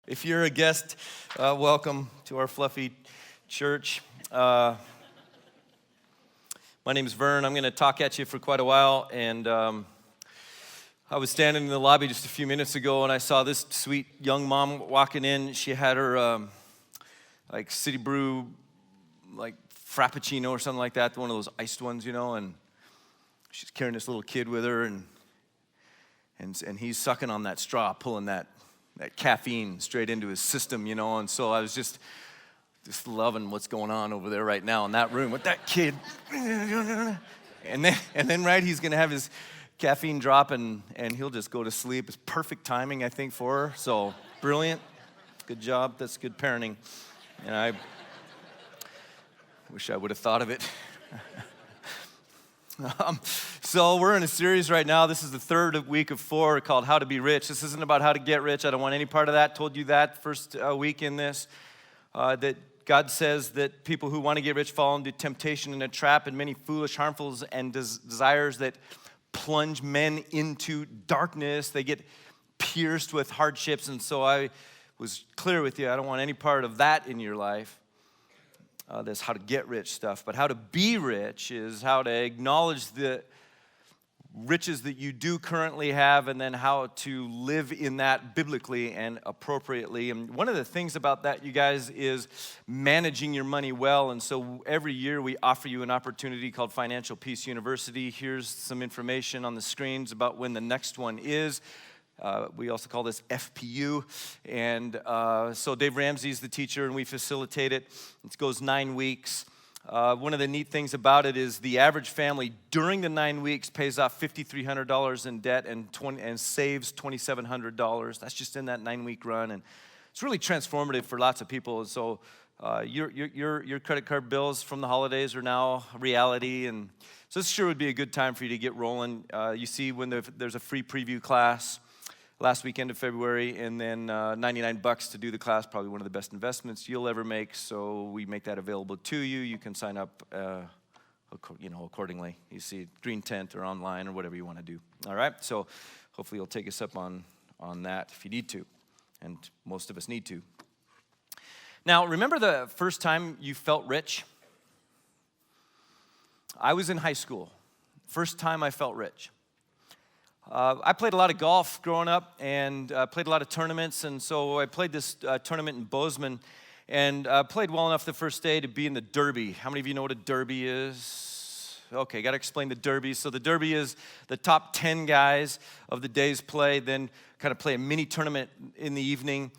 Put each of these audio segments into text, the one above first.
If you're a guest, welcome to our fluffy church. My name is Vern. I'm going to talk at you for quite a while, and I was standing in the lobby just a few minutes ago, and I saw this sweet young mom walking in. She had her City Brew, Frappuccino or something like that, one of those iced ones, and she's carrying this little kid with her, and he's sucking on that straw, pulling that caffeine straight into his system, and so I was just loving what's going on over there right now in that room with that kid. And then right, he's going to have his caffeine drop, and he'll just go to sleep. It's perfect timing, I think, for her, so brilliant. Good job. That's good parenting, and I wish I would have thought of it. So we're in a series right now. This is the third week of 4 called How to Be Rich. This isn't about how to get rich. I don't want any part of that. Told you that first week in this, that God says that people who want to get rich fall into temptation and a trap and many foolish, harmful, and desires that plunge men into darkness. They get pierced with hardships, and so I was clear with you. I don't want any part of that in your life. That's how to get rich stuff. But how to be rich is how to acknowledge the riches that you do currently have, and then how to live in that biblically and appropriately. And one of the things about that, you guys, is managing your money well. And so every year we offer you an opportunity called Financial Peace University. Here's some information on the screens about when the next one is. We also call this FPU, and so Dave Ramsey's the teacher, and we facilitate it. It goes 9 weeks. One of the neat things about it is the average family during the 9 weeks pays off $5,300 in debt and saves $2,700. That's just in that 9-week run, and it's really transformative for lots of people. And so your credit card bills from the holidays are now a reality, and so this sure would be a good time for you to get rolling. You see when there's a free preview class last weekend of February, and then $99 to do the class, probably one of the best investments you'll ever make, so we make that available to you. You can sign up accordingly. You see green tent or online or whatever you want to do. All right, so hopefully you'll take us up on that if you need to, and most of us need to. Now, remember the first time you felt rich? I was in high school. First time I felt rich. I played a lot of golf growing up and played a lot of tournaments, and so I played this tournament in Bozeman and played well enough the first day to be in the Derby. How many of you know what a Derby is? Okay, got to explain the Derby. So the Derby is the top 10 guys of the day's play, then kind of play a mini tournament in the evening,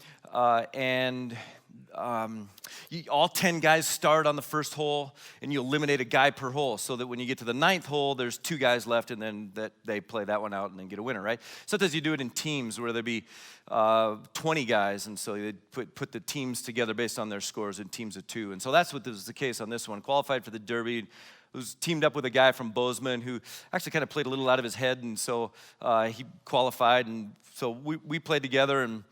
all 10 guys start on the first hole, and you eliminate a guy per hole, so that when you get to the 9th hole, there's 2 guys left, and then they play that one out and then get a winner, right? Sometimes you do it in teams where there'd be 20 guys, and so they put the teams together based on their scores in teams of 2. And so that's what was the case on this one. Qualified for the Derby, was teamed up with a guy from Bozeman who actually kind of played a little out of his head, and so he qualified, and so we played together, and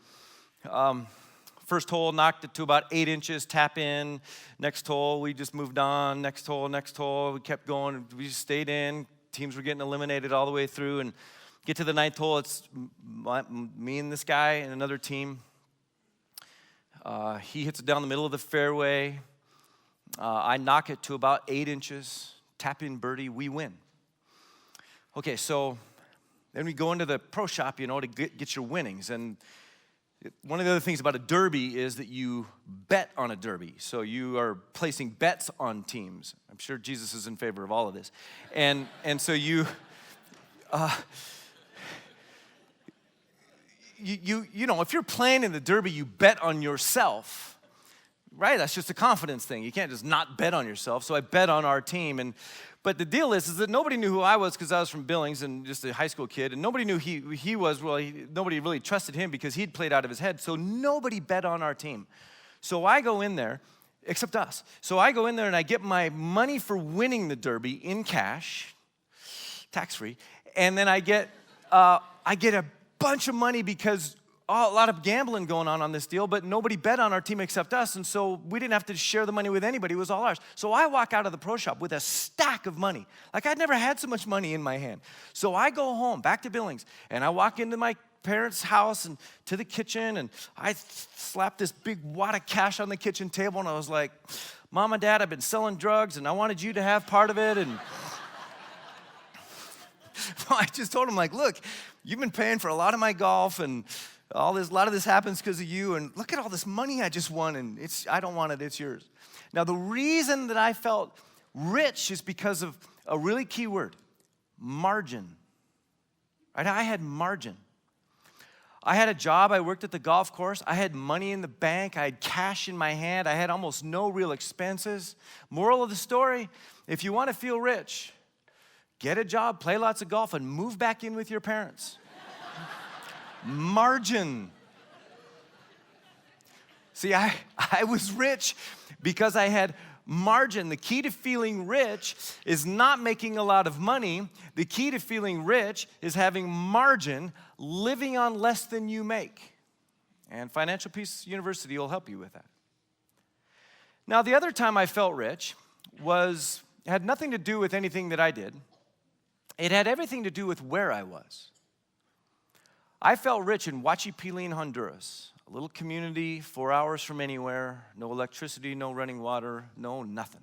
first hole, knocked it to about 8 inches, tap in. Next hole, we just moved on. Next hole, we kept going. We just stayed in. Teams were getting eliminated all the way through. And get to the 9th hole, it's me and this guy and another team. He hits it down the middle of the fairway. I knock it to about 8 inches. Tap in birdie, we win. Okay, so then we go into the pro shop, to get your winnings. And one of the other things about a derby is that you bet on a derby. So you are placing bets on teams. I'm sure Jesus is in favor of all of this. And so you if you're playing in the derby, you bet on yourself, right? That's just a confidence thing. You can't just not bet on yourself. So I bet on our team. But the deal is that nobody knew who I was because I was from Billings and just a high school kid, and nobody knew who he was. Well, nobody really trusted him because he'd played out of his head, so nobody bet on our team. So I go in there, except us. So I go in there and I get my money for winning the Derby in cash, tax-free, and then I get a bunch of money because a lot of gambling going on this deal, but nobody bet on our team except us, and so we didn't have to share the money with anybody. It was all ours. So I walk out of the pro shop with a stack of money. Like I'd never had so much money in my hand. So I go home, back to Billings, and I walk into my parents' house and to the kitchen, and I slapped this big wad of cash on the kitchen table, and I was like, Mom and Dad, I've been selling drugs, and I wanted you to have part of it. And I just told him, like, look, you've been paying for a lot of my golf, and a lot of this happens because of you, and look at all this money I just won, and I don't want it, it's yours. Now, the reason that I felt rich is because of a really key word, margin. Right? I had margin. I had a job. I worked at the golf course. I had money in the bank. I had cash in my hand. I had almost no real expenses. Moral of the story, if you want to feel rich, get a job, play lots of golf, and move back in with your parents. Margin. See, I was rich because I had margin. The key to feeling rich is not making a lot of money. The key to feeling rich is having margin, living on less than you make. And Financial Peace University will help you with that. Now, the other time I felt rich had nothing to do with anything that I did. It had everything to do with where I was. I felt rich in Huachipilan, Honduras, a little community 4 hours from anywhere, no electricity, no running water, no nothing.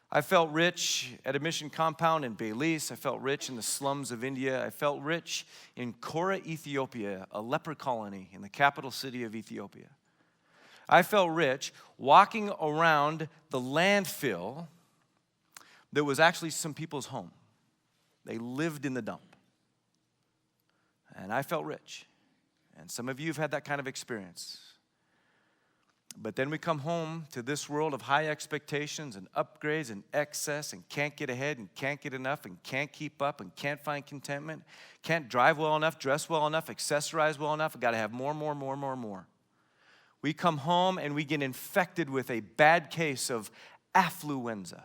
I felt rich at a mission compound in Belize. I felt rich in the slums of India. I felt rich in Kora, Ethiopia, a leper colony in the capital city of Ethiopia. I felt rich walking around the landfill that was actually some people's home. They lived in the dump. And I felt rich. And some of you have had that kind of experience. But then we come home to this world of high expectations and upgrades and excess and can't get ahead and can't get enough and can't keep up and can't find contentment, can't drive well enough, dress well enough, accessorize well enough. I've got to have more. We come home and we get infected with a bad case of affluenza.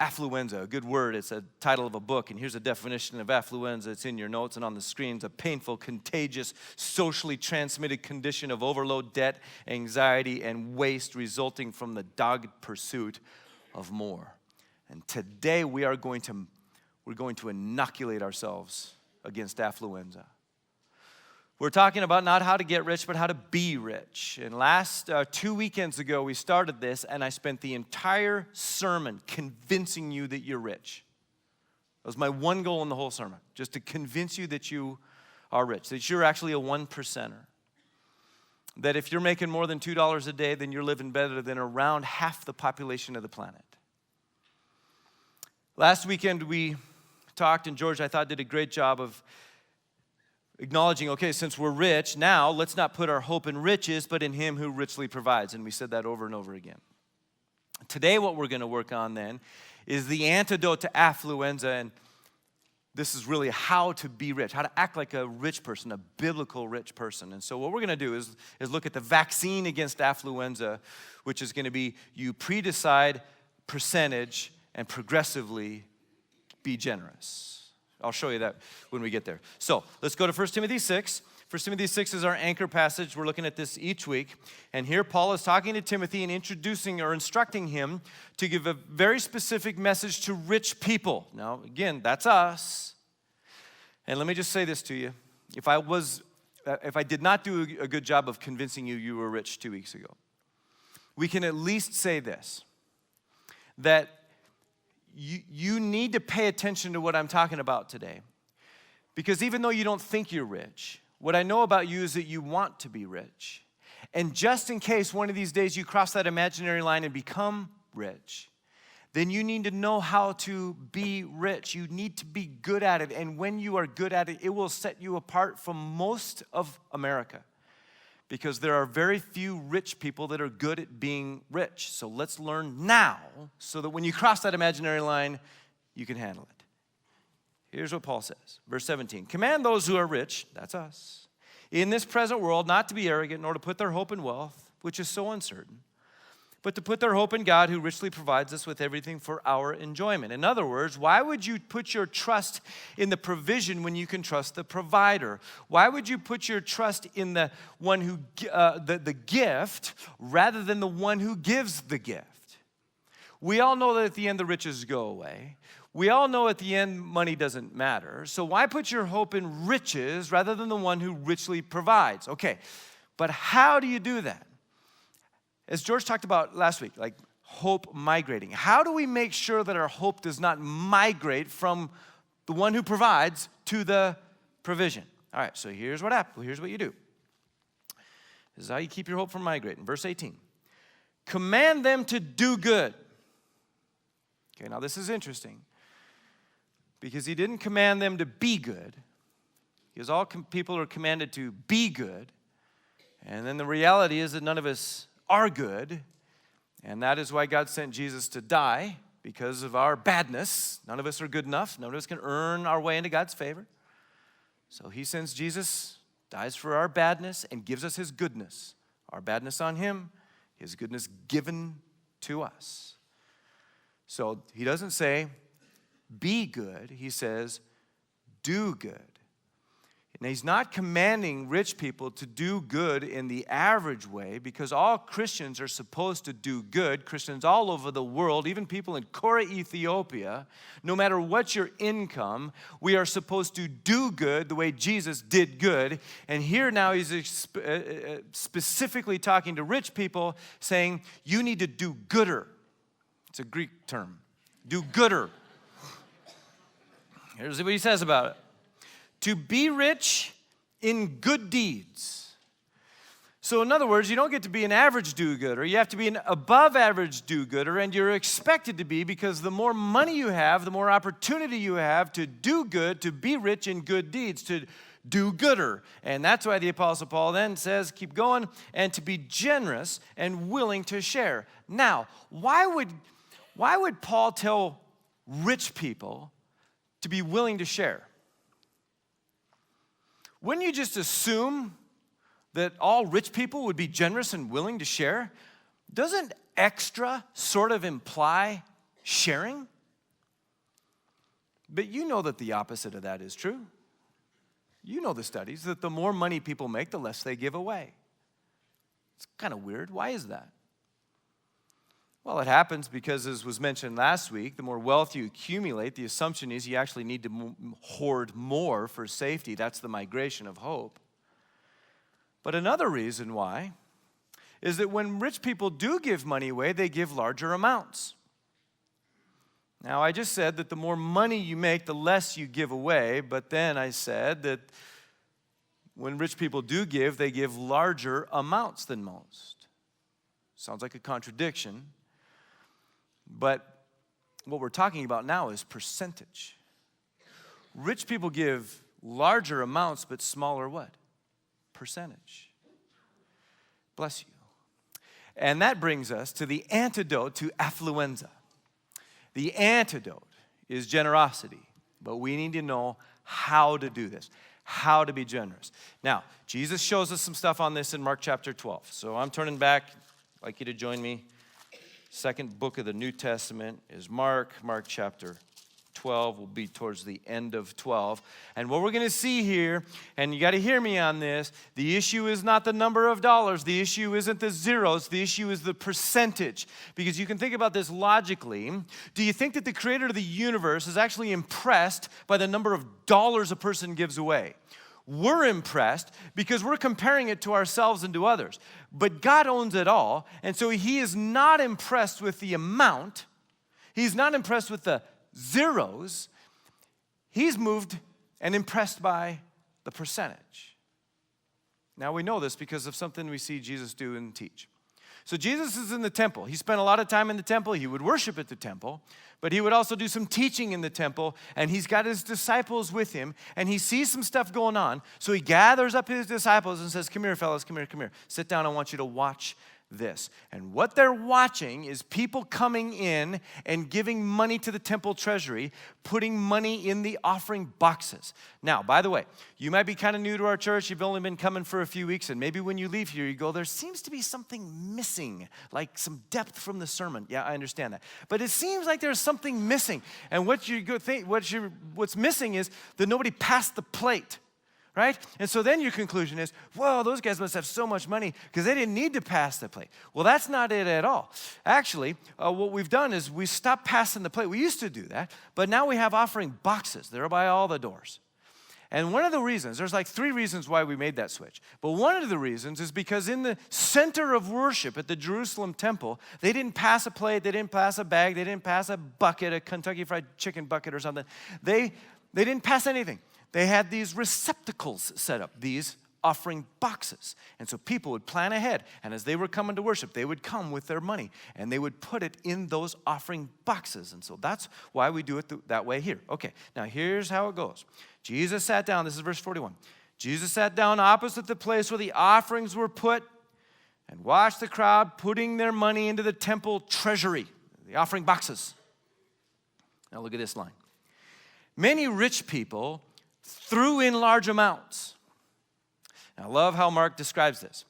Affluenza, a good word. It's a title of a book, and here's a definition of affluenza. It's in your notes and on the screens. A painful, contagious, socially transmitted condition of overload, debt, anxiety, and waste resulting from the dogged pursuit of more. And today we're going to inoculate ourselves against affluenza. We're talking about not how to get rich, but how to be rich. And last 2 weekends ago, we started this, and I spent the entire sermon convincing you that you're rich. That was my one goal in the whole sermon, just to convince you that you are rich, that you're actually a 1%er. That if you're making more than $2 a day, then you're living better than around half the population of the planet. Last weekend, we talked, and George, I thought, did a great job of acknowledging, okay, since we're rich, now let's not put our hope in riches, but in Him who richly provides. And we said that over and over again. Today, what we're going to work on then is the antidote to affluenza. And this is really how to be rich, how to act like a rich person, a biblical rich person. And so what we're going to do is look at the vaccine against affluenza, which is going to be you pre-decide percentage and progressively be generous. I'll show you that when we get there. So let's go to 1 Timothy 6. 1 Timothy 6 is our anchor passage. We're looking at this each week. And here Paul is talking to Timothy and introducing or instructing him to give a very specific message to rich people. Now, again, that's us. And let me just say this to you. If I did not do a good job of convincing you were rich 2 weeks ago, we can at least say this, that you need to pay attention to what I'm talking about today. Because even though you don't think you're rich, what I know about you is that you want to be rich. And just in case one of these days you cross that imaginary line and become rich, then you need to know how to be rich. You need to be good at it. And when you are good at it, it will set you apart from most of America. Because there are very few rich people that are good at being rich. So let's learn now so that when you cross that imaginary line, you can handle it. Here's what Paul says, verse 17. Command those who are rich, that's us, in this present world not to be arrogant, nor to put their hope in wealth, which is so uncertain, but to put their hope in God who richly provides us with everything for our enjoyment. In other words, why would you put your trust in the provision when you can trust the provider? Why would you put your trust in the one who the gift rather than the one who gives the gift? We all know that at the end the riches go away. We all know at the end money doesn't matter. So why put your hope in riches rather than the one who richly provides? Okay, but how do you do that? As George talked about last week, like hope migrating. How do we make sure that our hope does not migrate from the one who provides to the provision? All right, so here's what happens. Here's what you do. This is how you keep your hope from migrating. Verse 18. Command them to do good. Okay, now this is interesting because he didn't command them to be good. Because all people are commanded to be good. And then the reality is that none of us are good. And that is why God sent Jesus to die, because of our badness. None of us are good enough. None of us can earn our way into God's favor. So he sends Jesus, dies for our badness, and gives us his goodness. Our badness on him, his goodness given to us. So he doesn't say, be good. He says, do good. And he's not commanding rich people to do good in the average way, because all Christians are supposed to do good. Christians all over the world, even people in Kora, Ethiopia, no matter what your income, we are supposed to do good the way Jesus did good. And here now he's specifically talking to rich people, saying, you need to do gooder. It's a Greek term. Do gooder. Here's what he says about it. To be rich in good deeds. So in other words, you don't get to be an average do-gooder. You have to be an above-average do-gooder, and you're expected to be, because the more money you have, the more opportunity you have to do good, to be rich in good deeds, to do gooder. And that's why the Apostle Paul then says, keep going, and to be generous and willing to share. Now, why would Paul tell rich people to be willing to share? Wouldn't you just assume that all rich people would be generous and willing to share? Doesn't extra sort of imply sharing? But you know that the opposite of that is true. You know the studies, that the more money people make, the less they give away. It's kind of weird. Why is that? Well, it happens because, as was mentioned last week, the more wealth you accumulate, the assumption is you actually need to hoard more for safety. That's the migration of hope. But another reason why is that when rich people do give money away, they give larger amounts. Now, I just said that the more money you make, the less you give away. But then I said that when rich people do give, they give larger amounts than most. Sounds like a contradiction. But what we're talking about now is percentage. Rich people give larger amounts, but smaller what? Percentage. Bless you. And that brings us to the antidote to affluenza. The antidote is generosity, but we need to know how to do this, how to be generous. Now, Jesus shows us some stuff on this in Mark chapter 12. So I'm turning back. I'd like you to join me. Second book of the New Testament is Mark chapter 12 will be towards the end of 12. And what we're going to see here, and you got to hear me on this, the issue is not the number of dollars. The issue isn't the zeros. The issue is the percentage. Because you can think about this logically. Do you think that the creator of the universe is actually impressed by the number of dollars a person gives away? We're impressed because we're comparing it to ourselves and to others. But God owns it all, and so he is not impressed with the amount. He's not impressed with the zeros. He's moved and impressed by the percentage. Now we know this because of something we see Jesus do and teach. So Jesus is in the temple. He spent a lot of time in the temple. He would worship at the temple, but he would also do some teaching in the temple, and he's got his disciples with him, and he sees some stuff going on. So he gathers up his disciples and says, come here, fellas, come here. Sit down, I want you to watch this. And what they're watching is people coming in and giving money to the temple treasury, putting money in the offering boxes. Now, by the way, you might be kind of new to our church. You've only been coming for a few weeks, and maybe when you leave here, you go, there seems to be something missing, like some depth from the sermon. Yeah, I understand that. But it seems like there's something missing. And what's missing is that nobody passed the plate. right? And so then your conclusion is, whoa, those guys must have so much money because they didn't need to pass the plate. Well, that's not it at all. Actually, what we've done is we stopped passing the plate. We used to do that, but now we have offering boxes. They're by all the doors. And one of the reasons, there's like 3 reasons why we made that switch. But one of the reasons is because in the center of worship at the Jerusalem temple, they didn't pass a plate, they didn't pass a bag, they didn't pass a bucket, a Kentucky Fried Chicken bucket or something. They didn't pass anything. They had these receptacles set up, these offering boxes. And so people would plan ahead. And as they were coming to worship, they would come with their money. And they would put it in those offering boxes. And so that's why we do it that way here. Okay, now here's how it goes. Jesus sat down. This is verse 41. Jesus sat down opposite the place where the offerings were put and watched the crowd putting their money into the temple treasury, the offering boxes. Now look at this line. Many rich people threw in large amounts. Now, I love how Mark describes this.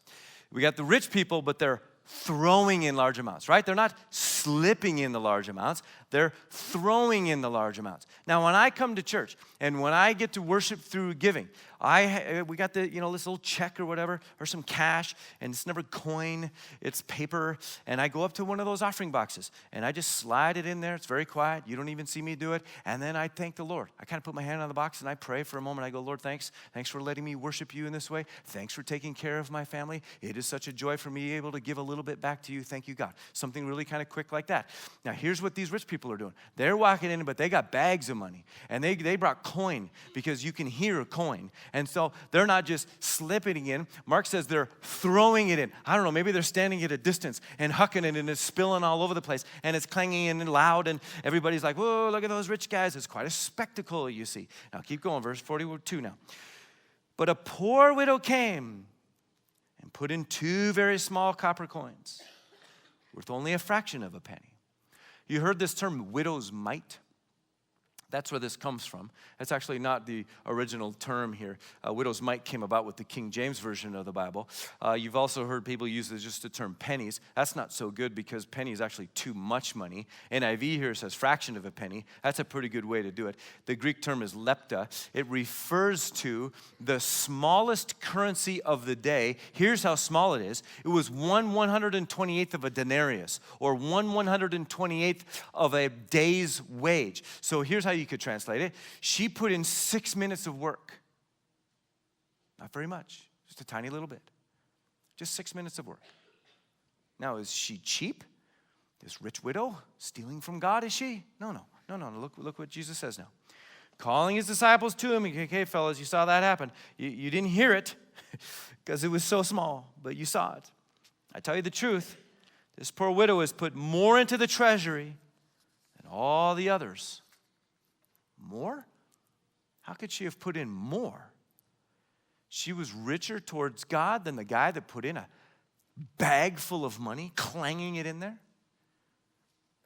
We got the rich people, but they're throwing in large amounts, right? They're not slipping in the large amounts. They're throwing in the large amounts. Now, when I come to church and when I get to worship through giving, we got the, this little check or whatever, or some cash, and it's never coin, it's paper, and I go up to one of those offering boxes, and I just slide it in there. It's very quiet. You don't even see me do it, and then I thank the Lord. I kind of put my hand on the box, and I pray for a moment. I go, Lord, thanks. Thanks for letting me worship you in this way. Thanks for taking care of my family. It is such a joy for me able to give a little bit back to you. Thank you, God. Something really kind of quick like that. Now, here's what these rich people are doing. They're walking in, but they got bags of money, and they brought coin because you can hear a coin. And so they're not just slipping it in. Mark says they're throwing it in. I don't know, maybe they're standing at a distance and hucking it, and it's spilling all over the place, and it's clanging and loud, and everybody's like, whoa, look at those rich guys. It's quite a spectacle, you see. Now keep going, verse 42 now. But a poor widow came and put in 2 very small copper coins worth only a fraction of a penny. You heard this term, widow's mite? That's where this comes from. That's actually not the original term here. Widow's mite came about with the King James Version of the Bible. You've also heard people use just the term pennies. That's not so good because penny is actually too much money. NIV here says fraction of a penny. That's a pretty good way to do it. The Greek term is lepta. It refers to the smallest currency of the day. Here's how small it is. It was 1/128th of a denarius, or 1/128th of a day's wage. So here's how you could translate it. She put in 6 minutes of work. Not very much, just a tiny little bit. Just 6 minutes of work. Now, is she cheap? This rich widow stealing from God, is she? No. Look what Jesus says now. Calling his disciples to him, okay, fellas, you saw that happen. You didn't hear it because it was so small, but you saw it. I tell you the truth, this poor widow has put more into the treasury than all the others. More? How could she have put in more? She was richer towards God than the guy that put in a bag full of money, clanging it in there.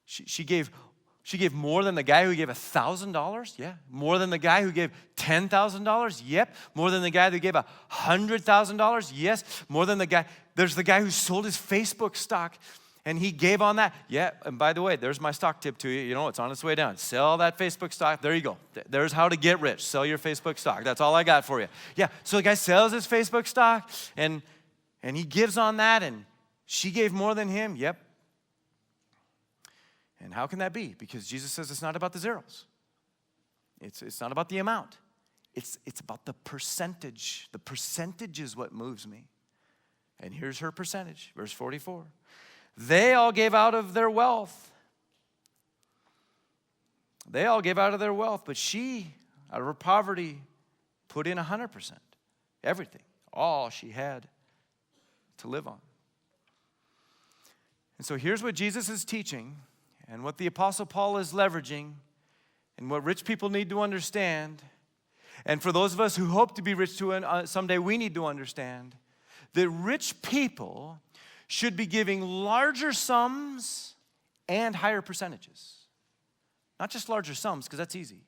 She gave more than the guy who gave $1,000? Yeah. More than the guy who gave $10,000? Yep. More than the guy that gave $100,000? Yes. More than the guy. There's the guy who sold his Facebook stock and he gave on that. Yeah, and by the way, there's my stock tip to you. It's on its way down. Sell that Facebook stock. There you go. There's how to get rich. Sell your Facebook stock. That's all I got for you. Yeah, so the guy sells his Facebook stock, and he gives on that, and she gave more than him. Yep. And how can that be? Because Jesus says it's not about the zeros. It's not about the amount. It's about the percentage. The percentage is what moves me. And here's her percentage, verse 44. They all gave out of their wealth. But she, out of her poverty, put in 100%. Everything, all she had to live on. And so here's what Jesus is teaching, and what the Apostle Paul is leveraging, and what rich people need to understand. And for those of us who hope to be rich someday, we need to understand that rich people should be giving larger sums and higher percentages. Not just larger sums, because that's easy.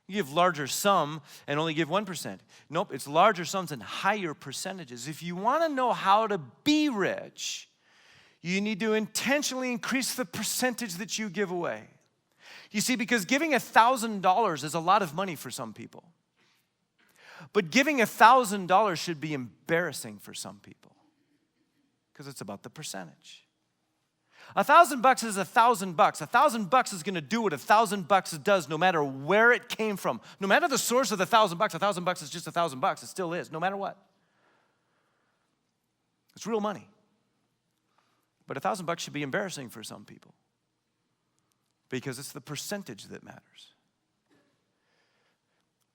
You give larger sum and only give 1%. Nope, it's larger sums and higher percentages. If you want to know how to be rich, you need to intentionally increase the percentage that you give away. You see, because giving $1,000 is a lot of money for some people. But giving $1,000 should be embarrassing for some people because it's about the percentage. $1,000 is $1,000. $1,000 is going to do what $1,000 does, no matter where it came from, no matter the source of the $1,000. $1,000 is just $1,000. It still is, no matter what. It's real money. But $1,000 should be embarrassing for some people because it's the percentage that matters.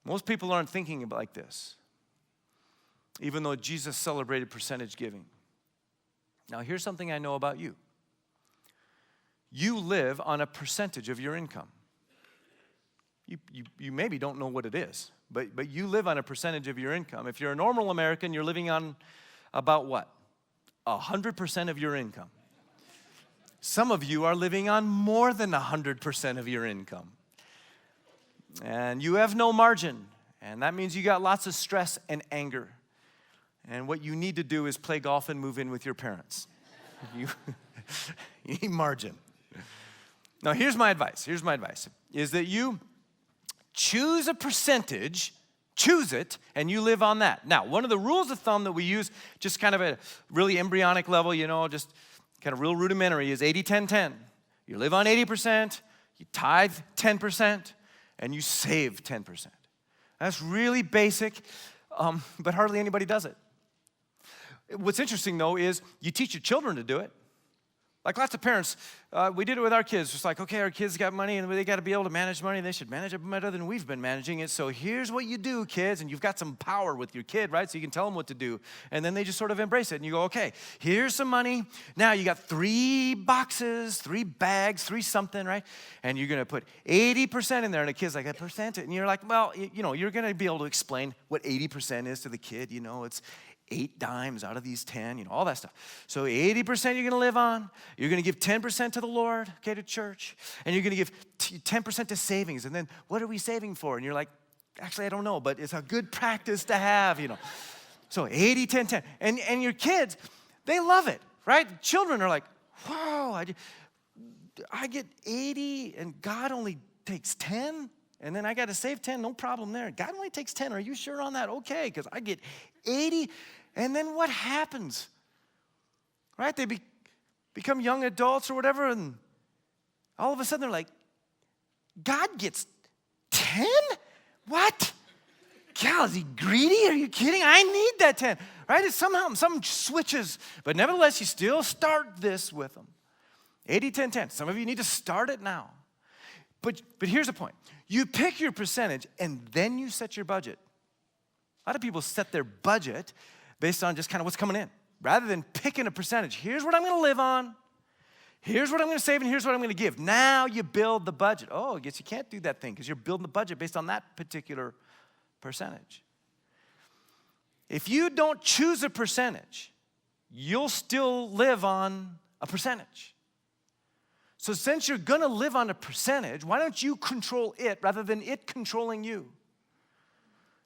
Most people aren't thinking about like this, even though Jesus celebrated percentage giving. Now, here's something I know about you. You live on a percentage of your income. You maybe don't know what it is, but you live on a percentage of your income. If you're a normal American, you're living on about what? 100% of your income. Some of you are living on more than 100% of your income. And you have no margin, and that means you got lots of stress and anger. And what you need to do is play golf and move in with your parents. You need margin. Now, here's my advice, is that you choose a percentage, choose it, and you live on that. Now, one of the rules of thumb that we use, just kind of at a really embryonic level, just kind of real rudimentary, is 80-10-10. You live on 80%, you tithe 10%, and you save 10%. That's really basic, but hardly anybody does it. What's interesting, though, is you teach your children to do it. Like lots of parents, we did it with our kids. Just like, okay, our kids got money and they got to be able to manage money. They should manage it better than we've been managing it. So here's what you do, kids. And you've got some power with your kid, right? So you can tell them what to do. And then they just sort of embrace it. And you go, okay, here's some money. Now you got 3 boxes, 3 bags, 3 something, right? And you're going to put 80% in there. And the kid's like, a percent? And you're like, well, you're going to be able to explain what 80% is to the kid. It's 8 dimes out of these 10, all that stuff. So 80% you're going to live on. You're going to give 10% to the Lord, okay, to church. And you're going to give 10% to savings. And then what are we saving for? And you're like, actually, I don't know, but it's a good practice to have, So 80, 10, 10. And your kids, they love it, right? Children are like, wow, I get 80 and God only takes 10? And then I got to save 10, no problem there. God only takes 10. Are you sure on that? Okay, because I get 80. And then what happens? Right? They become young adults or whatever, and all of a sudden they're like, God gets 10? What? God, is he greedy? Are you kidding? I need that 10. Right? It's somehow, some switches. But nevertheless, you still start this with them. 80, 10, 10. Some of you need to start it now. But here's the point. You pick your percentage, and then you set your budget. A lot of people set their budget based on just kind of what's coming in, rather than picking a percentage. Here's what I'm going to live on. Here's what I'm going to save, and here's what I'm going to give. Now you build the budget. Oh, I guess you can't do that thing because you're building the budget based on that particular percentage. If you don't choose a percentage, you'll still live on a percentage. So since you're going to live on a percentage, why don't you control it rather than it controlling you?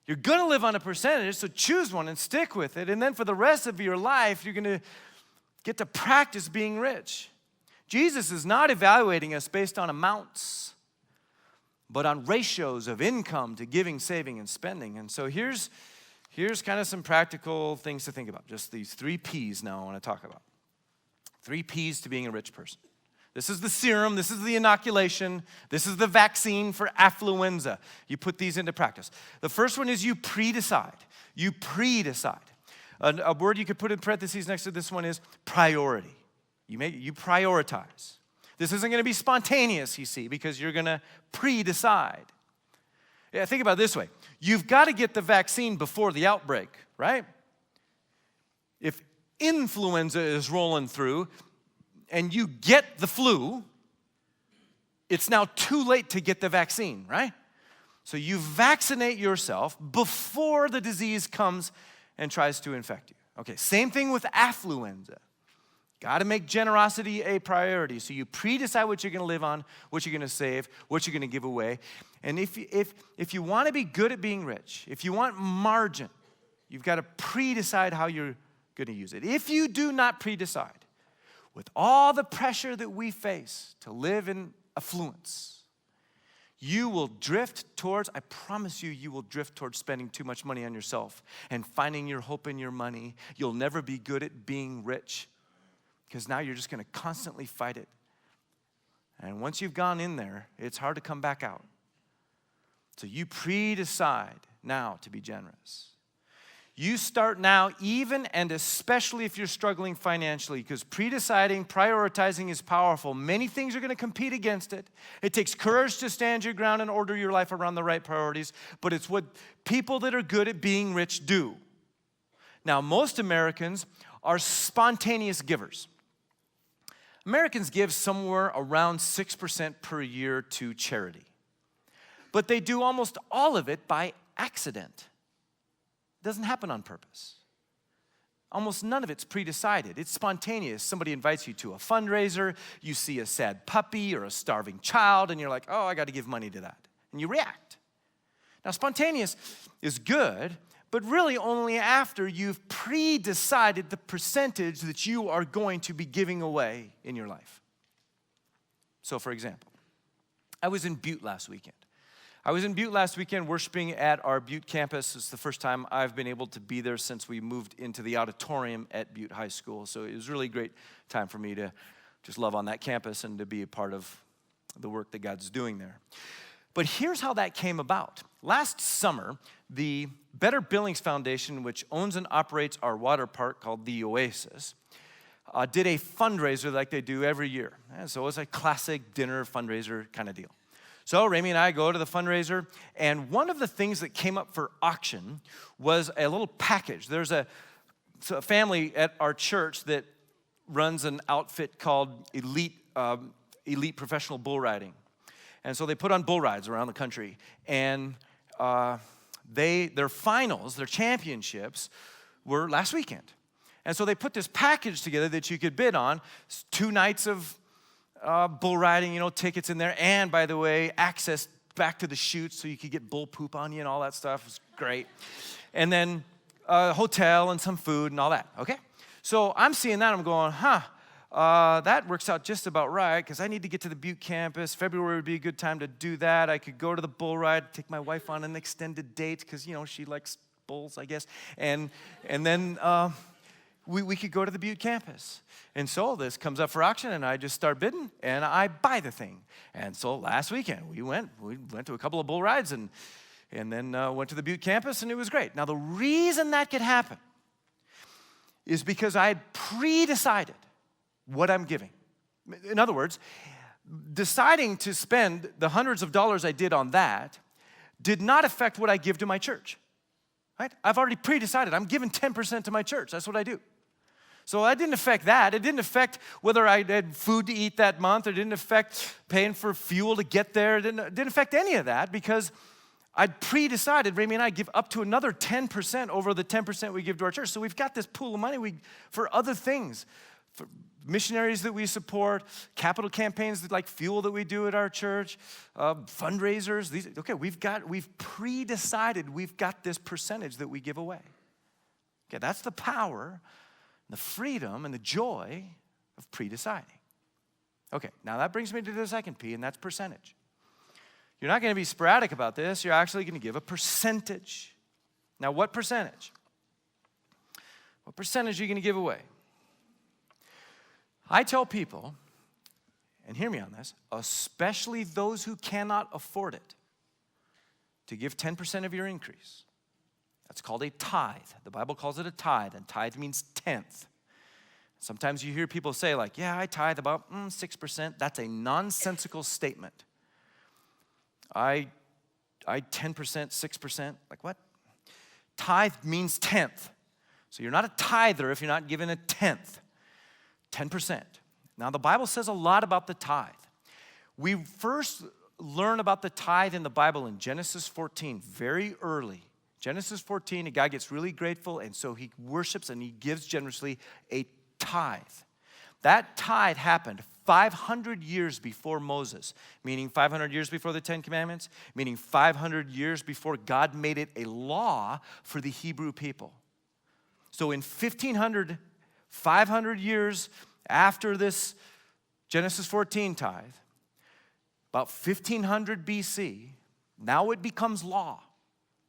You're going to live on a percentage, so choose one and stick with it. And then for the rest of your life, you're going to get to practice being rich. Jesus is not evaluating us based on amounts, but on ratios of income to giving, saving, and spending. And so here's kind of some practical things to think about. Just these 3 P's now I want to talk about. 3 P's to being a rich person. This is the serum, this is the inoculation, this is the vaccine for affluenza. You put these into practice. The first one is you pre-decide. You pre-decide. A word you could put in parentheses next to this one is priority. You prioritize. This isn't going to be spontaneous, you see, because you're going to pre-decide. Yeah, think about it this way. You've got to get the vaccine before the outbreak, right? If influenza is rolling through, and you get the flu, it's now too late to get the vaccine, right? So you vaccinate yourself before the disease comes and tries to infect you. Okay, same thing with affluenza. Got to make generosity a priority. So you pre-decide what you're going to live on, what you're going to save, what you're going to give away. And if you want to be good at being rich, if you want margin, you've got to pre-decide how you're going to use it. If you do not pre-decide, with all the pressure that we face to live in affluence, You will drift towards, I promise you, you will drift towards spending too much money on yourself and finding your hope in your money. You'll never be good at being rich because now you're just going to constantly fight it. And once you've gone in there, it's hard to come back out. So you pre-decide now to be generous. You start now, even and especially if you're struggling financially, because pre-deciding, prioritizing is powerful. Many things are going to compete against it. It takes courage to stand your ground and order your life around the right priorities, but it's what people that are good at being rich do. Now, most Americans are spontaneous givers. Americans give somewhere around 6% per year to charity, but they do almost all of it by accident. It doesn't happen on purpose. Almost none of it's pre-decided. It's spontaneous. Somebody invites you to a fundraiser, you see a sad puppy or a starving child, and you're like, oh, I got to give money to that. And you react. Now, spontaneous is good, but really only after you've pre-decided the percentage that you are going to be giving away in your life. So, for example, I was in Butte last weekend. Worshiping at our Butte campus. It's the first time I've been able to be there since we moved into the auditorium at Butte High School. So it was really a great time for me to just love on that campus and to be a part of the work that God's doing there. But here's how that came about. Last summer, the Better Billings Foundation, which owns and operates our water park called the Oasis, did a fundraiser like they do every year. And so it was a classic dinner fundraiser kind of deal. So Ramey and I go to the fundraiser, and one of the things that came up for auction was a little package. There's a family at our church that runs an outfit called Elite Professional Bull Riding. And so they put on bull rides around the country. And their finals, their championships, were last weekend. And so they put this package together that you could bid on. It's 2 nights of bull riding, tickets in there. And by the way, access back to the chutes so you could get bull poop on you and all that stuff. It was great. And then a hotel and some food and all that, okay? So I'm seeing that, I'm going, that works out just about right because I need to get to the Butte campus. February would be a good time to do that. I could go to the bull ride, take my wife on an extended date because, she likes bulls, I guess. And then we could go to the Butte campus. And so this comes up for auction, and I just start bidding, and I buy the thing. And so last weekend, we went to a couple of bull rides and then went to the Butte campus, and it was great. Now, the reason that could happen is because I had pre-decided what I'm giving. In other words, deciding to spend the hundreds of dollars I did on that did not affect what I give to my church. Right? I've already pre-decided I'm giving 10% to my church. That's what I do. So that didn't affect that. It didn't affect whether I had food to eat that month. It didn't affect paying for fuel to get there. It didn't affect any of that because I'd pre-decided, Ramey and I give up to another 10% over the 10% we give to our church. So we've got this pool of money for other things, for missionaries that we support, capital campaigns like fuel that we do at our church, fundraisers. We've pre-decided we've got this percentage that we give away. Okay, that's the power, the freedom, and the joy of pre-deciding. Okay, now that brings me to the second P, and that's percentage. You're not going to be sporadic about this. You're actually going to give a percentage. Now, what percentage? What percentage are you going to give away? I tell people, and hear me on this, especially those who cannot afford it, to give 10% of your increase. That's called a tithe. The Bible calls it a tithe, and tithe means tenth. Sometimes you hear people say like, yeah, I tithe about 6%. That's a nonsensical statement. I 10%, 6%. Like what? Tithe means tenth. So you're not a tither if you're not given a tenth. 10%. Now, the Bible says a lot about the tithe. We first learn about the tithe in the Bible in Genesis 14, very early. Genesis 14, a guy gets really grateful, and so he worships and he gives generously a tithe. That tithe happened 500 years before Moses, meaning 500 years before the Ten Commandments, meaning 500 years before God made it a law for the Hebrew people. So in 1500, 500 years after this Genesis 14 tithe, about 1500 BC, now it becomes law.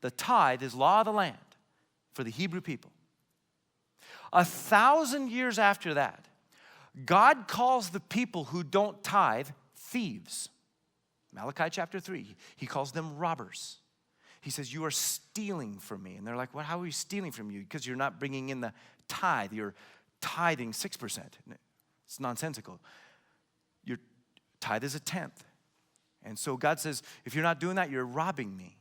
The tithe is law of the land for the Hebrew people. 1,000 years after that, God calls the people who don't tithe thieves. Malachi chapter 3, he calls them robbers. He says, you are stealing from me. And they're like, well, how are we stealing from you? Because you're not bringing in the tithe. You're tithing 6%. It's nonsensical. Your tithe is a tenth. And so God says, if you're not doing that, you're robbing me.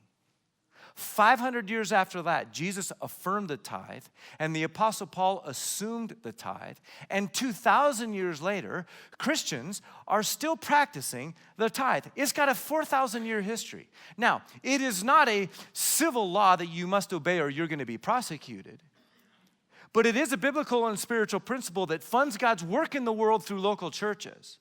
500 years after that, Jesus affirmed the tithe, and the Apostle Paul assumed the tithe. And 2,000 years later, Christians are still practicing the tithe. It's got a 4,000-year history. Now, it is not a civil law that you must obey or you're going to be prosecuted. But it is a biblical and spiritual principle that funds God's work in the world through local churches.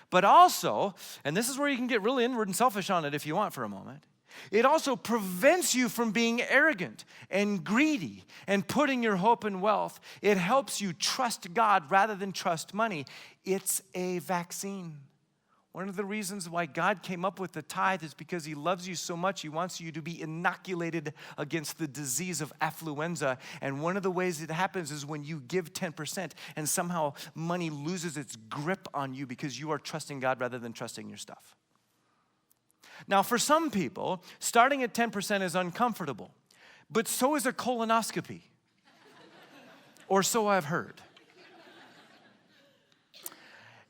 But also, and this is where you can get really inward and selfish on it if you want for a moment, it also prevents you from being arrogant and greedy and putting your hope in wealth. It helps you trust God rather than trust money. It's a vaccine. One of the reasons why God came up with the tithe is because he loves you so much. He wants you to be inoculated against the disease of affluenza. And one of the ways it happens is when you give 10% and somehow money loses its grip on you because you are trusting God rather than trusting your stuff. Now, for some people, starting at 10% is uncomfortable, but so is a colonoscopy, or so I've heard.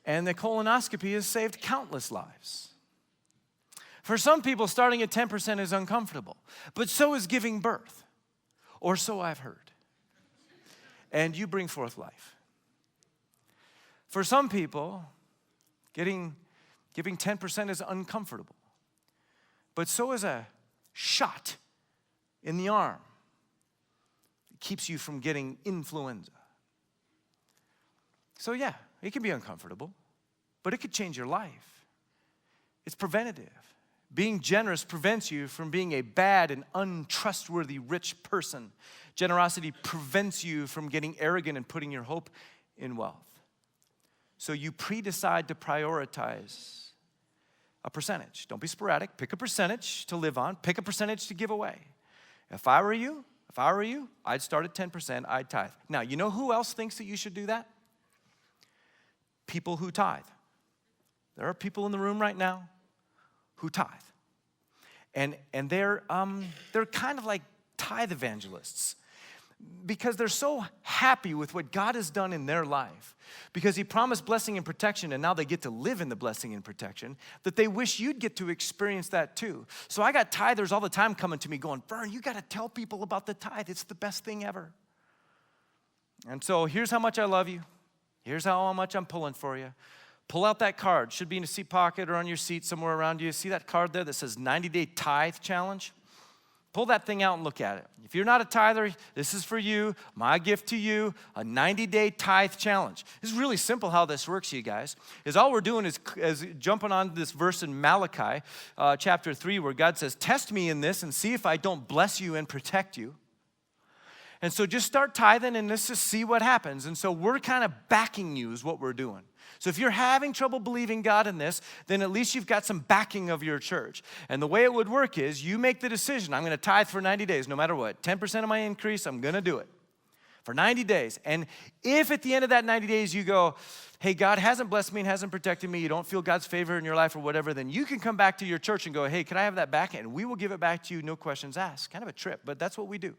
And the colonoscopy has saved countless lives. For some people, starting at 10% is uncomfortable, but so is giving birth, or so I've heard. And you bring forth life. For some people, giving 10% is uncomfortable. But so is a shot in the arm. It keeps you from getting influenza. So yeah, it can be uncomfortable, but it could change your life. It's preventative. Being generous prevents you from being a bad and untrustworthy rich person. Generosity prevents you from getting arrogant and putting your hope in wealth. So you pre-decide to prioritize a percentage. Don't be sporadic. Pick a percentage to live on. Pick a percentage to give away. If I were you, I'd start at 10%, I'd tithe. Now, you know who else thinks that you should do that? People who tithe. There are people in the room right now who tithe. And they're kind of like tithe evangelists because they're so happy with what God has done in their life, because he promised blessing and protection, and now they get to live in the blessing and protection, that they wish you'd get to experience that too. So I got tithers all the time coming to me going, Vern, you got to tell people about the tithe. It's the best thing ever. And so here's how much I love you. Here's how much I'm pulling for you. Pull out that card. Should be in a seat pocket or on your seat somewhere around you. See that card there that says 90-day tithe challenge? Pull that thing out and look at it. If you're not a tither, this is for you. My gift to you, a 90-day tithe challenge. This is really simple how this works, you guys. Is all we're doing is jumping on this verse in Malachi chapter 3 where God says, test me in this and see if I don't bless you and protect you. And so just start tithing and let's just see what happens. And so we're kind of backing you is what we're doing. So if you're having trouble believing God in this, then at least you've got some backing of your church. And the way it would work is you make the decision, I'm going to tithe for 90 days, no matter what. 10% of my increase, I'm going to do it for 90 days. And if at the end of that 90 days you go, hey, God hasn't blessed me and hasn't protected me, you don't feel God's favor in your life or whatever, then you can come back to your church and go, hey, can I have that back? And we will give it back to you, no questions asked. Kind of a trip, but that's what we do.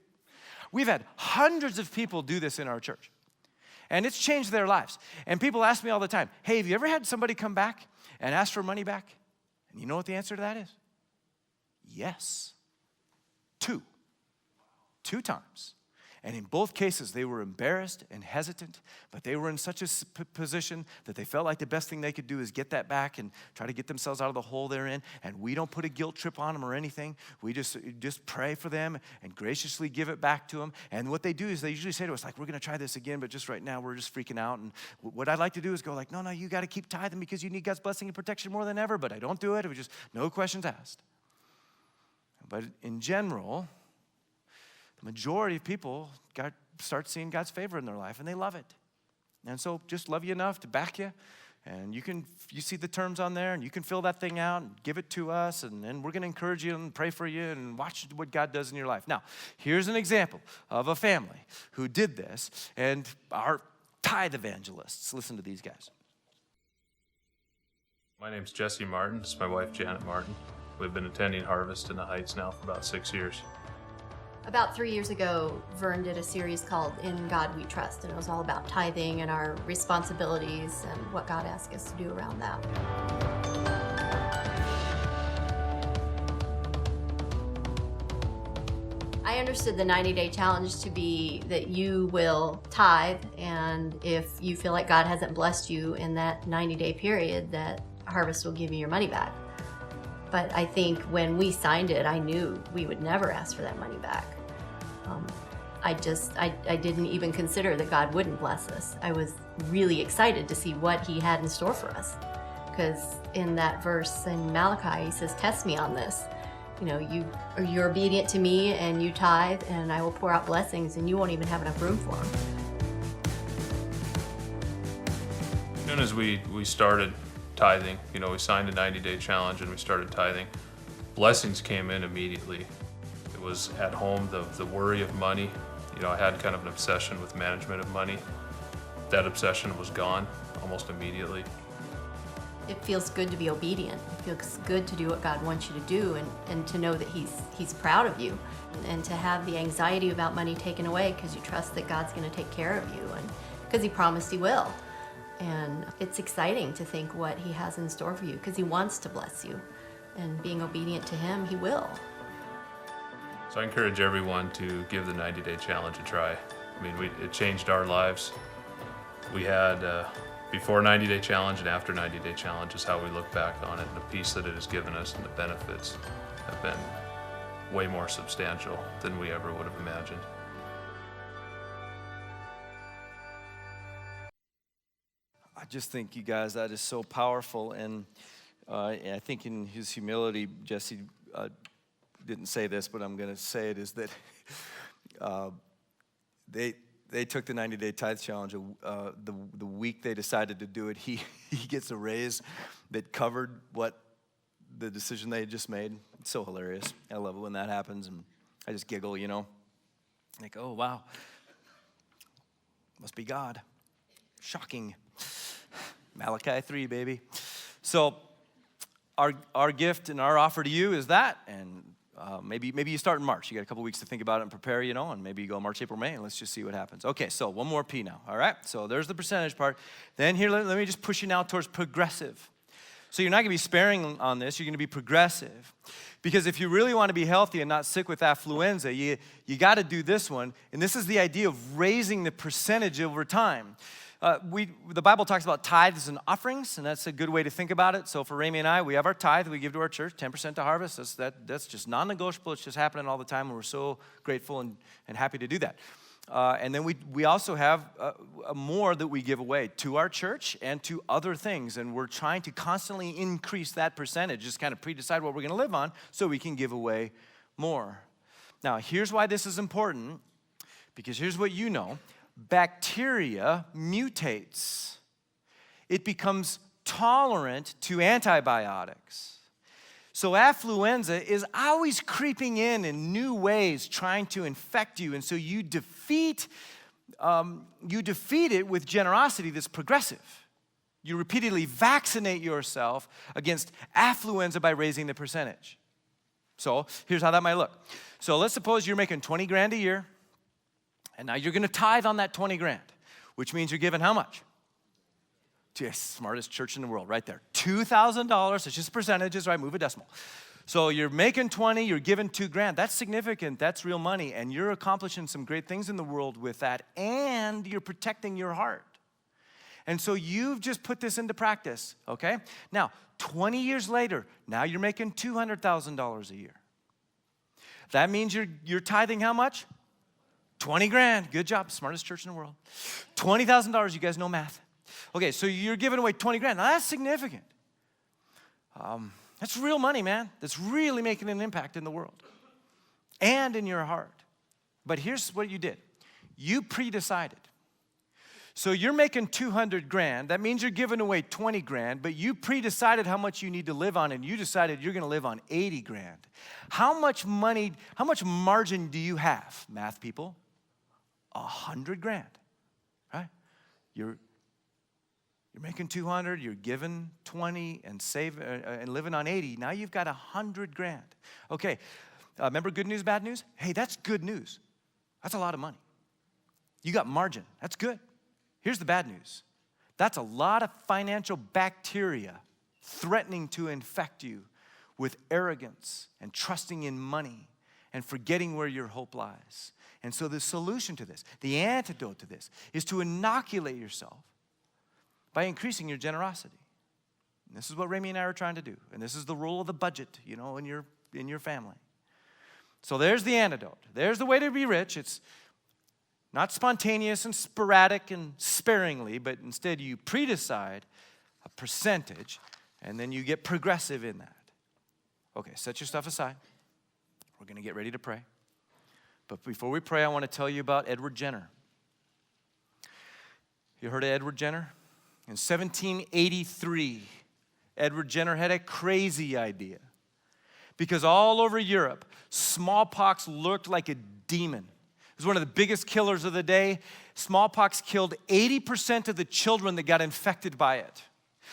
We've had hundreds of people do this in our church. And it's changed their lives. And people ask me all the time, hey, have you ever had somebody come back and ask for money back? And you know what the answer to that is? Yes. Two times. And in both cases, they were embarrassed and hesitant, but they were in such a position that they felt like the best thing they could do is get that back and try to get themselves out of the hole they're in. And we don't put a guilt trip on them or anything. We just pray for them and graciously give it back to them. And what they do is they usually say to us, like, we're going to try this again, but just right now we're just freaking out. And what I'd like to do is go like, no, you got to keep tithing because you need God's blessing and protection more than ever. But I don't do it. It was just no questions asked. But in general, the majority of people start seeing God's favor in their life, and they love it. And so just love you enough to back you And you see the terms on there, and you can fill that thing out and give it to us, and then we're going to encourage you and pray for you and watch what God does in your life. Now, here's an example of a family who did this, and our tithe evangelists. Listen to these guys. My name's Jesse Martin. This is my wife, Janet Martin. We've been attending Harvest in the Heights now for about 6 years. About 3 years ago, Vern did a series called In God We Trust, and it was all about tithing and our responsibilities and what God asked us to do around that. I understood the 90-day challenge to be that you will tithe, and if you feel like God hasn't blessed you in that 90-day period, that Harvest will give you your money back. But I think when we signed it, I knew we would never ask for that money back. I didn't even consider that God wouldn't bless us. I was really excited to see what he had in store for us. Because in that verse in Malachi, he says, test me on this. You know, you're obedient to me and you tithe and I will pour out blessings and you won't even have enough room for them. As soon as we started tithing, we signed a 90-day challenge and we started tithing, blessings came in immediately. It was at home, the worry of money. I had kind of an obsession with management of money. That obsession was gone almost immediately. It feels good to be obedient. It feels good to do what God wants you to do and to know that he's proud of you. And to have the anxiety about money taken away because you trust that God's going to take care of you and because he promised he will. And it's exciting to think what he has in store for you because he wants to bless you. And being obedient to him, he will. So I encourage everyone to give the 90-day challenge a try. I mean, it changed our lives. We had before 90-day challenge and after 90-day challenge is how we look back on it. And the peace that it has given us and the benefits have been way more substantial than we ever would have imagined. I just think, you guys, that is so powerful. And I think in his humility, Jesse didn't say this, but I'm going to say it, is that they took the 90-day tithe challenge. The week they decided to do it, he gets a raise that covered what the decision they had just made. It's so hilarious. I love it when that happens, and I just giggle, Like, oh, wow. Must be God. Shocking. Malachi 3, baby. So our gift and our offer to you is that, and maybe you start in March. You got a couple weeks to think about it and prepare, and maybe you go March, April, May, and let's just see what happens. Okay, so one more P now, all right? So there's the percentage part. Then here, let me just push you now towards progressive. So you're not going to be sparing on this. You're going to be progressive. Because if you really want to be healthy and not sick with affluenza, you got to do this one. And this is the idea of raising the percentage over time. The Bible talks about tithes and offerings, and that's a good way to think about it. So for Rami and I, we have our tithe we give to our church, 10% to Harvest. That's just non-negotiable. It's just happening all the time, and we're so grateful and happy to do that. And then we also have more that we give away to our church and to other things, and we're trying to constantly increase that percentage, just kind of pre-decide what we're going to live on so we can give away more. Now, here's why this is important, because here's what you know. Bacteria mutates. It becomes tolerant to antibiotics. So affluenza is always creeping in new ways, trying to infect you. And so you defeat it with generosity that's progressive. You repeatedly vaccinate yourself against affluenza by raising the percentage. So here's how that might look. So let's suppose you're making 20 grand a year. And now you're going to tithe on that 20 grand, which means you're giving how much? Yes, smartest church in the world, right there. $2,000, it's just percentages, right? Move a decimal. So you're making 20, you're giving 2 grand. That's significant, that's real money, and you're accomplishing some great things in the world with that, and you're protecting your heart. And so you've just put this into practice, okay? Now, 20 years later, now you're making $200,000 a year. That means you're tithing how much? 20 grand, good job, smartest church in the world. $20,000, you guys know math. Okay, so you're giving away 20 grand. Now that's significant. That's real money, man. That's really making an impact in the world and in your heart. But here's what you did. You pre-decided. So you're making 200 grand. That means you're giving away 20 grand, but you pre-decided how much you need to live on, and you decided you're gonna live on 80 grand. How much money, how much margin do you have, math people? 100 grand, right? You're making 200, you're giving 20 and and living on 80. Now you've got 100 grand. Okay, remember good news, bad news? Hey, that's good news. That's a lot of money. You got margin, that's good. Here's the bad news. That's a lot of financial bacteria threatening to infect you with arrogance and trusting in money and forgetting where your hope lies. And so the solution to this, the antidote to this, is to inoculate yourself by increasing your generosity. And this is what Rami and I are trying to do. And this is the rule of the budget, in your family. So there's the antidote. There's the way to be rich. It's not spontaneous and sporadic and sparingly, but instead you pre-decide a percentage, and then you get progressive in that. Okay, set your stuff aside. We're going to get ready to pray. But before we pray, I want to tell you about Edward Jenner. You heard of Edward Jenner? In 1783, Edward Jenner had a crazy idea. Because all over Europe, smallpox looked like a demon. It was one of the biggest killers of the day. Smallpox killed 80% of the children that got infected by it.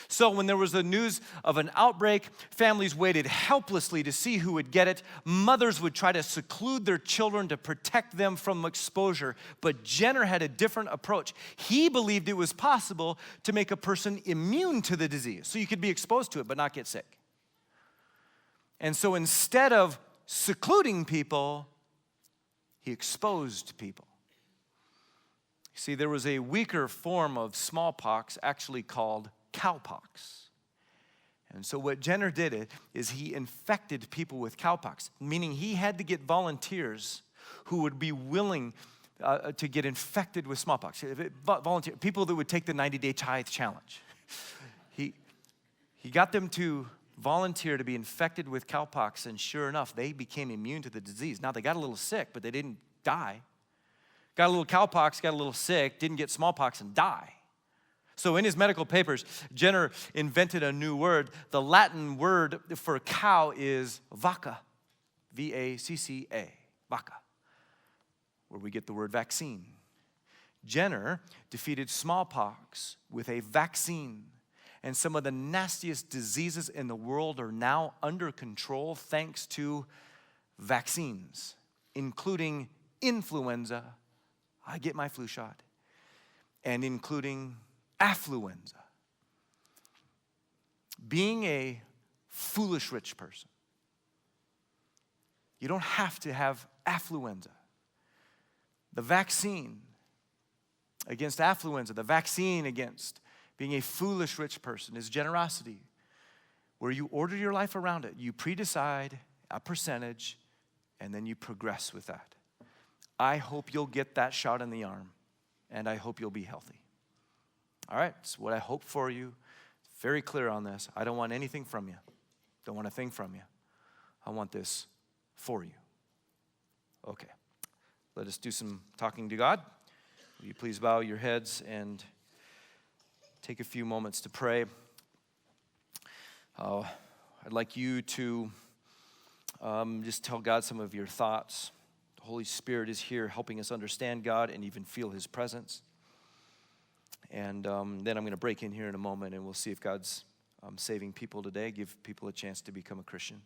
So when there was the news of an outbreak, families waited helplessly to see who would get it. Mothers would try to seclude their children to protect them from exposure. But Jenner had a different approach. He believed it was possible to make a person immune to the disease, so you could be exposed to it but not get sick. And so instead of secluding people, he exposed people. You see, there was a weaker form of smallpox actually called cowpox. And so what Jenner did is he infected people with cowpox, meaning he had to get volunteers who would be willing to get infected with smallpox. People that would take the 90-day tithe challenge. He got them to volunteer to be infected with cowpox, and sure enough, they became immune to the disease. Now, they got a little sick, but they didn't die. Got a little cowpox, got a little sick, didn't get smallpox and die. So in his medical papers, Jenner invented a new word. The Latin word for cow is vacca, V-A-C-C-A, vacca, where we get the word vaccine. Jenner defeated smallpox with a vaccine. And some of the nastiest diseases in the world are now under control thanks to vaccines, including influenza. I get my flu shot. And including affluenza. Being a foolish rich person, you don't have to have affluenza. The vaccine against affluenza, the vaccine against being a foolish rich person is generosity, where you order your life around it. You pre-decide a percentage, and then you progress with that. I hope you'll get that shot in the arm, and I hope you'll be healthy. All right, it's what I hope for you. Very clear on this. I don't want anything from you. Don't want a thing from you. I want this for you. Okay, let us do some talking to God. Will you please bow your heads and take a few moments to pray. I'd like you to just tell God some of your thoughts. The Holy Spirit is here helping us understand God and even feel His presence. And then I'm going to break in here in a moment, and we'll see if God's saving people today, give people a chance to become a Christian.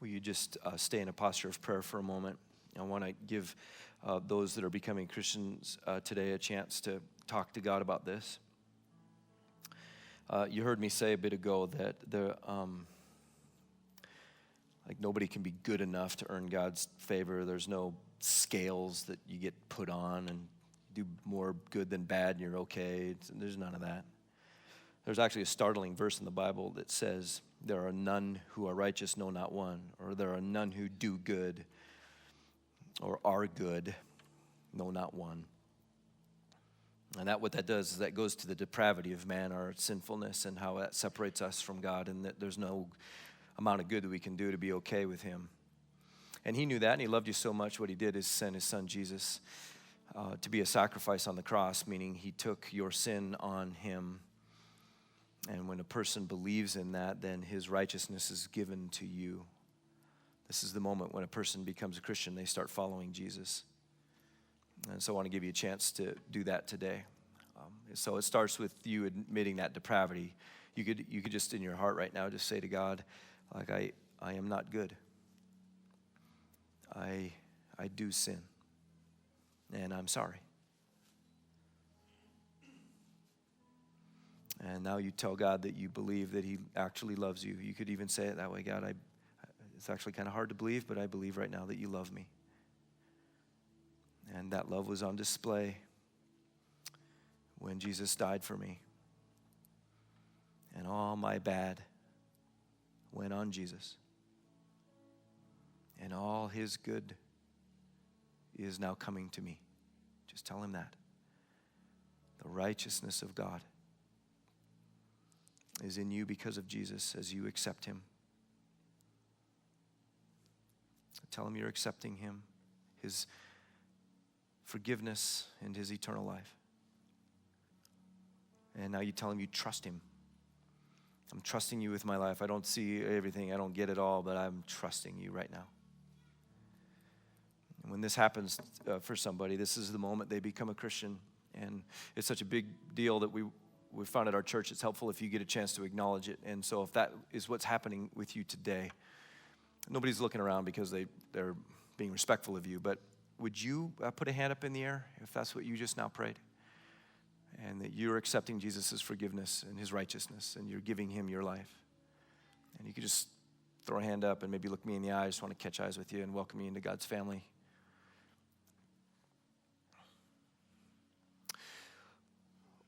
Will you just stay in a posture of prayer for a moment? I want to give those that are becoming Christians today a chance to talk to God about this. You heard me say a bit ago that like nobody can be good enough to earn God's favor. There's no scales that you get put on and do more good than bad and you're okay. There's none of that. There's actually a startling verse in the Bible that says, there are none who are righteous, no, not one. Or there are none who do good or are good, no, not one. And what that does is that goes to the depravity of man, our sinfulness, and how that separates us from God, and that there's no amount of good that we can do to be okay with him. And he knew that, and he loved you so much. What he did is send his son Jesus to be a sacrifice on the cross, meaning he took your sin on him. And when a person believes in that, then his righteousness is given to you. This is the moment when a person becomes a Christian, they start following Jesus. And so I want to give you a chance to do that today. So it starts with you admitting that depravity. You could just in your heart right now just say to God, like, I am not good. I do sin. And I'm sorry. And now you tell God that you believe that he actually loves you. You could even say it that way, God, it's actually kind of hard to believe, but I believe right now that you love me. And that love was on display when Jesus died for me. And all my bad went on Jesus. And all his good is now coming to me. Just tell him that. The righteousness of God is in you because of Jesus as you accept him. Tell him you're accepting him, his forgiveness and his eternal life. And now you tell him you trust him. I'm trusting you with my life. I don't see everything. I don't get it all, but I'm trusting you right now. And when this happens for somebody, this is the moment they become a Christian. And it's such a big deal that we found at our church, it's helpful if you get a chance to acknowledge it. And so if that is what's happening with you today, nobody's looking around because they're being respectful of you, but would you put a hand up in the air if that's what you just now prayed? And that you're accepting Jesus' forgiveness and his righteousness, and you're giving him your life. And you could just throw a hand up and maybe look me in the eye. I just want to catch eyes with you and welcome you into God's family.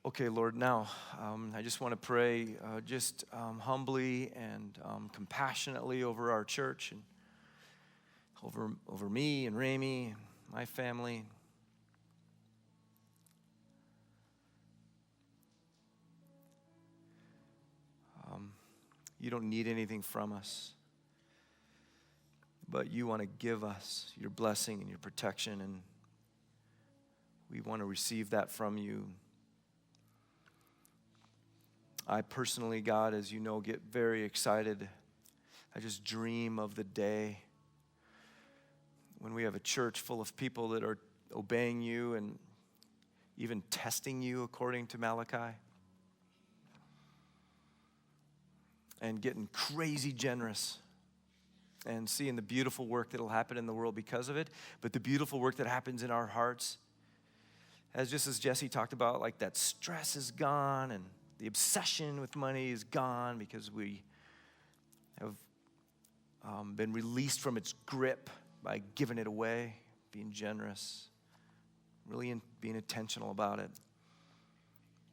Okay, Lord, now I just want to pray humbly and compassionately over our church and over me and Ramey and my family. You don't need anything from us, but you want to give us your blessing and your protection, and we want to receive that from you. I personally, God, as you know, get very excited. I just dream of the day when we have a church full of people that are obeying you and even testing you according to Malachi, and getting crazy generous and seeing the beautiful work that will happen in the world because of it, but the beautiful work that happens in our hearts, just as Jesse talked about, like that stress is gone and the obsession with money is gone because we have been released from its grip by giving it away, being generous, really being intentional about it.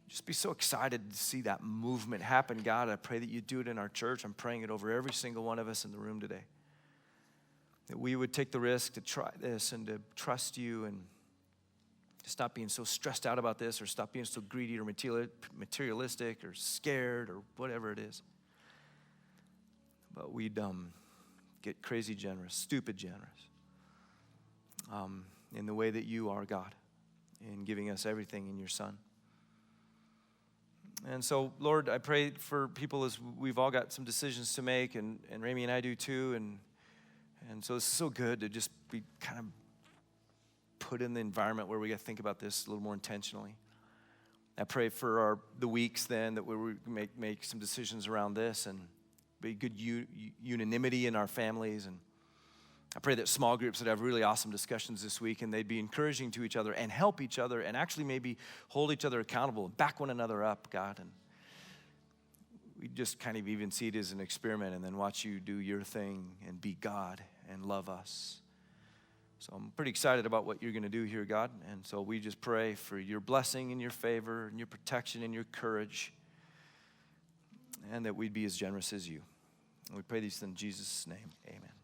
Just be so excited to see that movement happen. God, I pray that you do it in our church. I'm praying it over every single one of us in the room today. That we would take the risk to try this and to trust you and to stop being so stressed out about this, or stop being so greedy or materialistic or scared or whatever it is. But we'd get crazy generous, stupid generous in the way that you are, God, in giving us everything in your Son. And so, Lord, I pray for people as we've all got some decisions to make, and Ramey and I do too, and so it's so good to just be kind of put in the environment where we got to think about this a little more intentionally. I pray for the weeks then that we make some decisions around this, and be good unanimity in our families. And I pray that small groups would have really awesome discussions this week, and they'd be encouraging to each other and help each other and actually maybe hold each other accountable and back one another up, God. And we just kind of even see it as an experiment and then watch you do your thing and be God and love us. So I'm pretty excited about what you're going to do here, God. And so we just pray for your blessing and your favor and your protection and your courage, and that we'd be as generous as you. And we pray these in Jesus' name. Amen.